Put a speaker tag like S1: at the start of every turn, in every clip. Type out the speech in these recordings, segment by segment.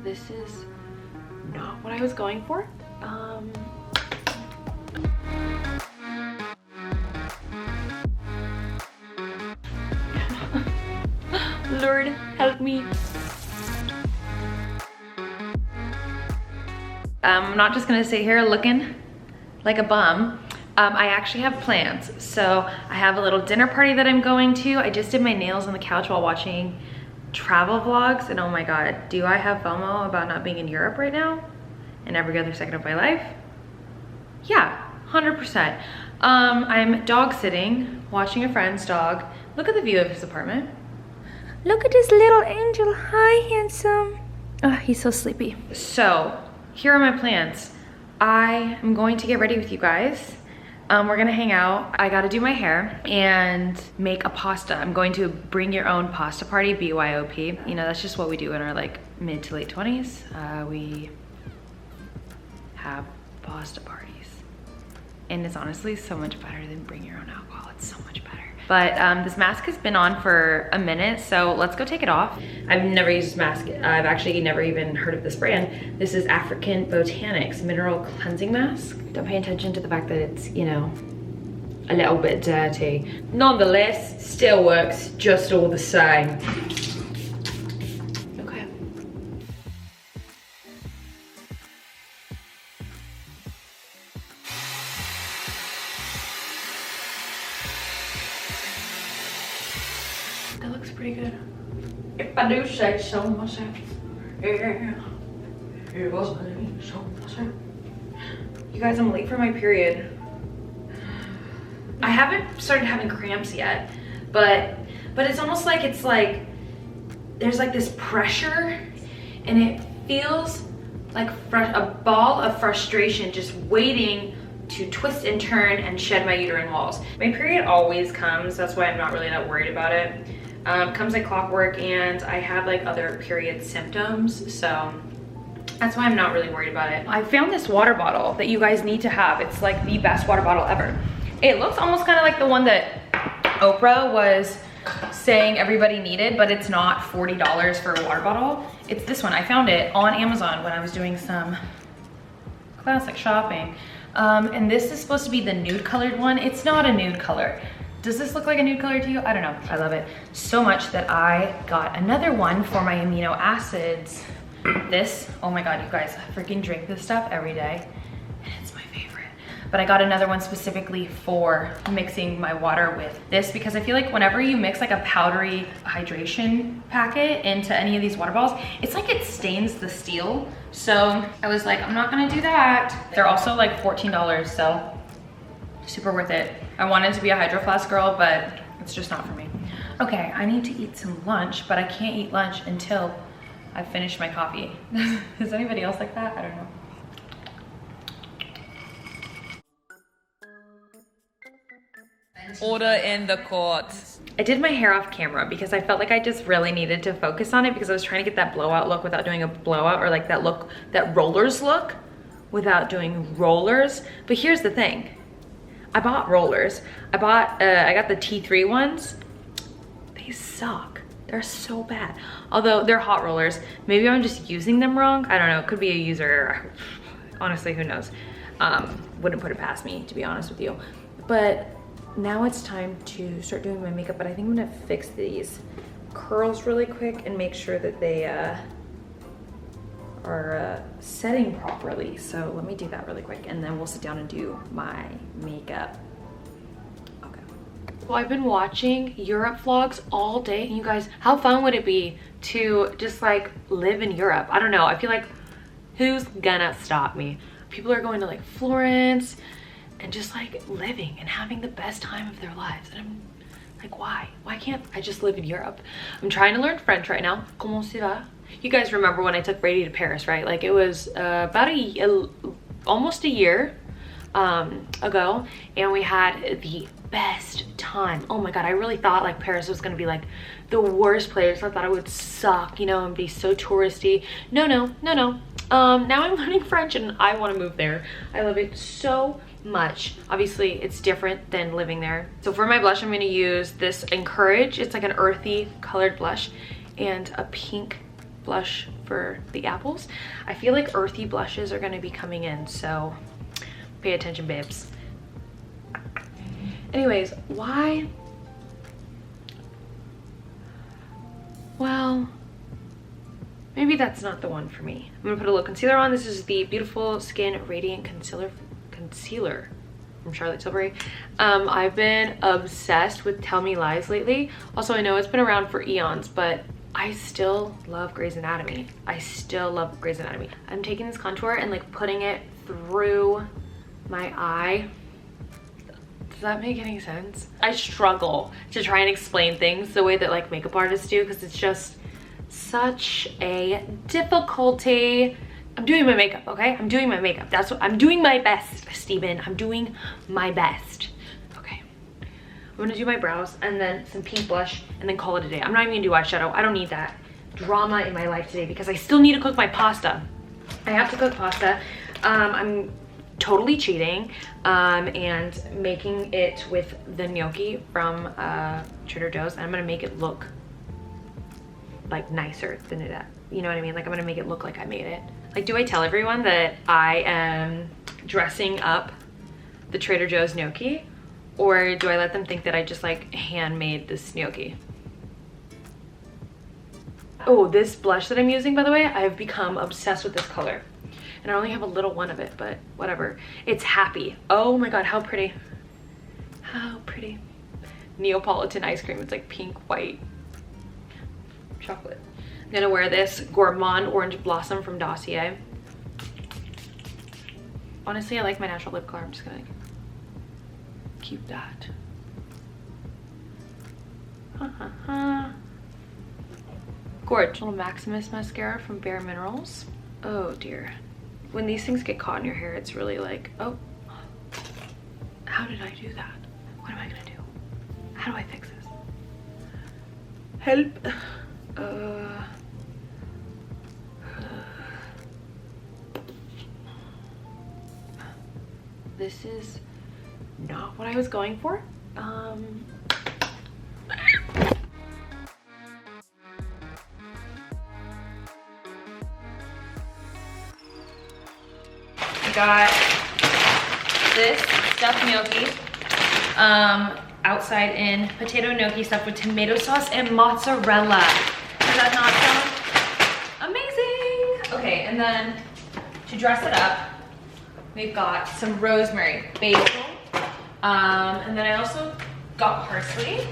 S1: this is not what I was going for. Lord, help me. I'm not just gonna sit here looking like a bum. I actually have plans. So I have a little dinner party that I'm going to. I just did my nails on the couch while watching travel vlogs, and oh my God, do I have FOMO about not being in Europe right now and every other second of my life? Yeah, 100%. I'm dog sitting, watching a friend's dog. Look at the view of his apartment. Look at this little angel. Hi, handsome. Oh, he's so sleepy. So here are my plans. I am going to get ready with you guys. We're gonna hang out. I gotta do my hair and make a pasta. I'm going to bring your own pasta party, BYOP. You know, that's just what we do in our like mid to late 20s. We have pasta parties. And it's honestly so much better than bring your own alcohol. It's so much better. But this mask has been on for a minute, so let's go take it off. I've never used this mask. I've actually never even heard of this brand. This is African Botanics Mineral Cleansing Mask. Don't pay attention to the fact that it's, you know, a little bit dirty. Nonetheless, still works just all the same. Okay. That looks pretty good. If I do say so myself. Yeah. It was me, so myself. You guys, I'm late for my period. I haven't started having cramps yet, but it's almost like it's like there's like this pressure, and it feels like a ball of frustration just waiting to twist and turn and shed my uterine walls. My period always comes, that's why I'm not really that worried about it. Comes like clockwork, and I have like other period symptoms, so that's why I'm not really worried about it. I found this water bottle that you guys need to have. It's like the best water bottle ever. It looks almost kind of like the one that Oprah was saying everybody needed, but it's not $40 for a water bottle. It's this one. I found it on Amazon when I was doing some classic shopping. And this is supposed to be the nude colored one. It's not a nude color. Does this look like a nude color to you? I don't know. I love it so much that I got another one for my amino acids. This, oh my God, you guys, I freaking drink this stuff every day, and it's my favorite. But I got another one specifically for mixing my water with this, because I feel like whenever you mix like a powdery hydration packet into any of these water balls, it's like it stains the steel. So I was like, I'm not gonna do that. They're also like $14, so super worth it. I wanted to be a Hydro Flask girl, but it's just not for me. Okay, I need to eat some lunch, but I can't eat lunch until I finished my coffee. Is anybody else like that? I don't know.
S2: Order in the court.
S1: I did my hair off camera because I felt like I just really needed to focus on it, because I was trying to get that blowout look without doing a blowout, or like that look, that rollers look without doing rollers. But here's the thing. I bought rollers. I got the T3 ones. They suck. They're so bad. Although they're hot rollers. Maybe I'm just using them wrong. I don't know. It could be a user. Honestly, who knows? Wouldn't put it past me, to be honest with you. But now it's time to start doing my makeup. But I think I'm gonna fix these curls really quick and make sure that they are setting properly. So let me do that really quick, and then we'll sit down and do my makeup. Well, I've been watching Europe vlogs all day, and you guys, how fun would it be to just like live in Europe? I don't know, I feel like who's gonna stop me? People are going to like Florence and just like living and having the best time of their lives, and I'm like, why can't I just live in Europe? I'm trying to learn French right now. Comment ça va? You guys remember when I took Brady to Paris, right? Like it was about almost a year ago, and we had the best time. Oh my God, I really thought like Paris was gonna be like the worst place. I thought it would suck, you know, and be so touristy. No. Now I'm learning French and I want to move there. I love it so much. Obviously it's different than living there. So for my blush, I'm going to use this Encourage. It's like an earthy colored blush, and a pink blush for the apples. I feel like earthy blushes are gonna be coming in, so pay attention, babes. Anyways, why? Well, maybe that's not the one for me. I'm gonna put a little concealer on. This is the Beautiful Skin Radiant Concealer from Charlotte Tilbury. I've been obsessed with Tell Me Lies lately. Also, I know it's been around for eons, but I still love Grey's Anatomy. I still love Grey's Anatomy. I'm taking this contour and like putting it through my eye. Does that make any sense? I struggle to try and explain things the way that like makeup artists do, because it's just such a difficulty. I'm doing my makeup, okay? I'm doing my makeup. That's what I'm doing, my best, Steven. I'm doing my best. Okay. I'm gonna do my brows and then some pink blush and then call it a day. I'm not even gonna do eyeshadow. I don't need that drama in my life today because I still need to cook my pasta. I have to cook pasta. I'm totally cheating and making it with the gnocchi from Trader Joe's, and I'm gonna make it look like nicer than it, you know what I mean? Like I'm gonna make it look like I made it. Like, do I tell everyone that I am dressing up the Trader Joe's gnocchi, or do I let them think that I just like handmade this gnocchi? Oh, this blush that I'm using, by the way, I've become obsessed with this color. And I only have a little one of it, but whatever. It's Happy. Oh my God, how pretty. How pretty. Neapolitan ice cream. It's like pink, white, chocolate. I'm gonna wear this Gourmand Orange Blossom from Dossier. Honestly, I like my natural lip color. I'm just gonna keep that. Gorge. Little Maximus mascara from Bare Minerals. Oh dear. When these things get caught in your hair, it's really like, oh, how did I do that? What am I gonna do? How do I fix this? Help. This is not what I was going for. I got this stuffed gnocchi outside in potato gnocchi stuffed with tomato sauce and mozzarella. Does that not sound amazing? Okay, and then to dress it up, we've got some rosemary, basil, and then I also got parsley,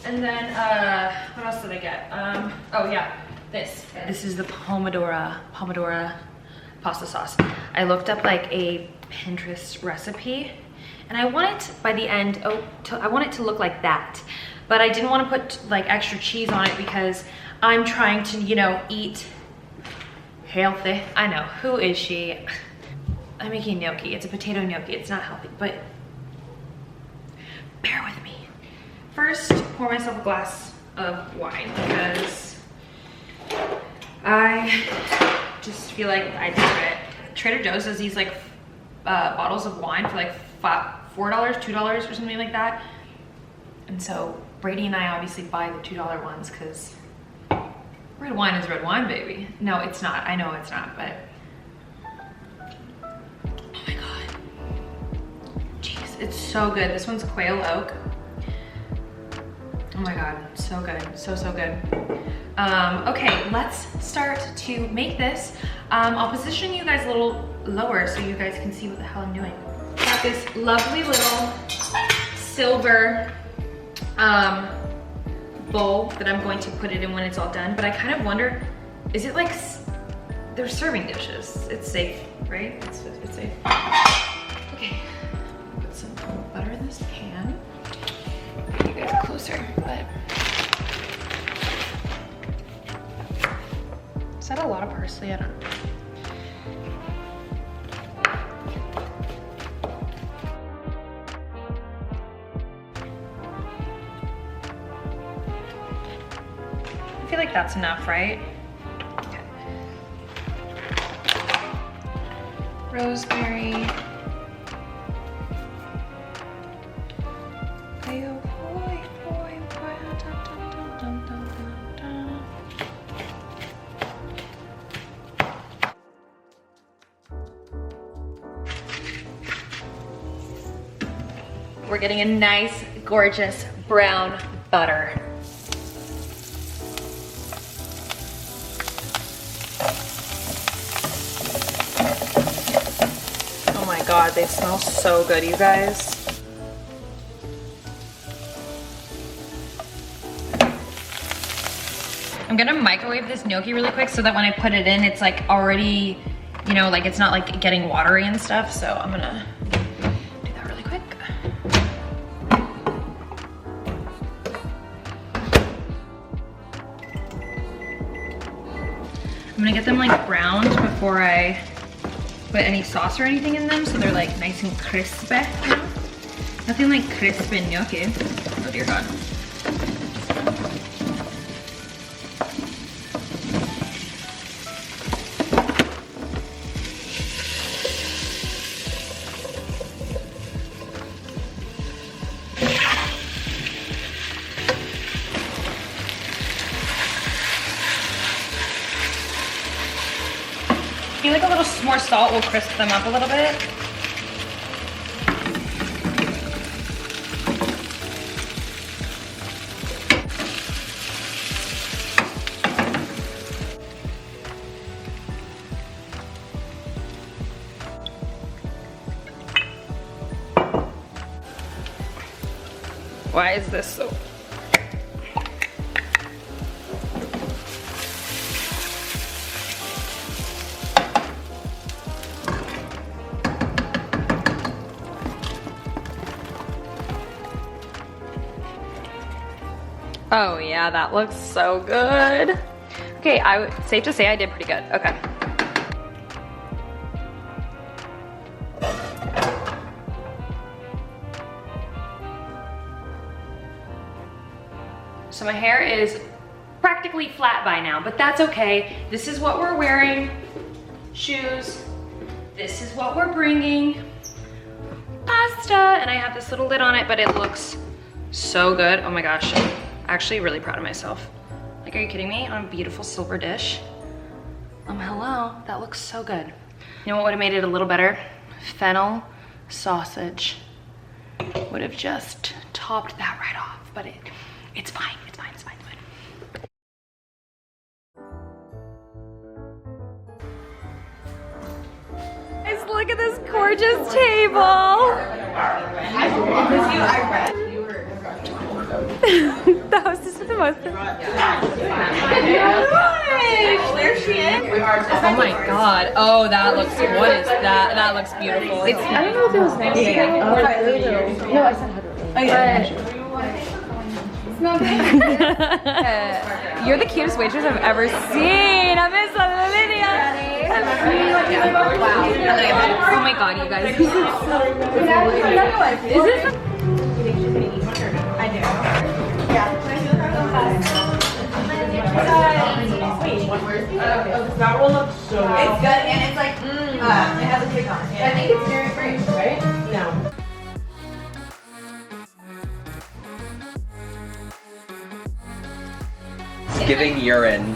S1: and then what else did I get? Oh yeah, this is the pomodoro pasta sauce. I looked up like a Pinterest recipe, and I want it by the end, I want it to look like that, but I didn't want to put like extra cheese on it because I'm trying to, you know, eat healthy. I know, who is she? I'm making gnocchi. It's a potato gnocchi. It's not healthy, but bear with me. First, pour myself a glass of wine because I just feel like I deserve it. Trader Joe's does these like bottles of wine for like $4, $2 or something like that. And so Brady and I obviously buy the $2 ones because red wine is red wine, baby. No, it's not. I know it's not, but oh my God. Jeez, it's so good. This one's quail oak. Oh my God, so good, so good. Okay, let's start to make this. I'll position you guys a little lower so you guys can see what the hell I'm doing. Got this lovely little silver bowl that I'm going to put it in when it's all done, but I kind of wonder, is it like, they're serving dishes. It's safe, right? It's safe. Okay, put some butter in this pan. You guys closer, but is that a lot of parsley? I don't know. I feel like that's enough, right? Okay. Rosemary. we're getting a nice, gorgeous brown butter. Oh my God, they smell so good, you guys. I'm gonna microwave this gnocchi really quick so that when I put it in, it's like already, you know, like it's not like getting watery and stuff. So I'm gonna do that really quick. I'm gonna get them like browned before I put any sauce or anything in them, so they're like nice and crispy, you know? Nothing like crispy gnocchi. Oh dear God. I feel like a little more salt will crisp them up a little bit. Why is this so? Oh yeah, that looks so good. Okay, safe to say I did pretty good. Okay. So my hair is practically flat by now, but that's okay. This is what we're wearing. Shoes. This is what we're bringing. Pasta, and I have this little lid on it, but it looks so good. Oh my gosh. Actually really proud of myself. Like, are you kidding me? On a beautiful silver dish. Hello, that looks so good. You know what would have made it a little better? Fennel sausage would have just topped that right off, but it's fine, it's fine, it's fine, it's fine. Guys, look at this gorgeous table. The hostess with the most. There she is. Oh my God. Oh, that looks, what is that? That looks beautiful. It's, I don't know if it was nice. No, I said $100. You're the cutest waitress I've ever seen. I miss Olivia. Oh my God, you guys. Is this? I do. Yeah. That one looks so good. It's good and it's like, it has a kick on it. I think it's dairy free, right? No.
S2: Giving urine.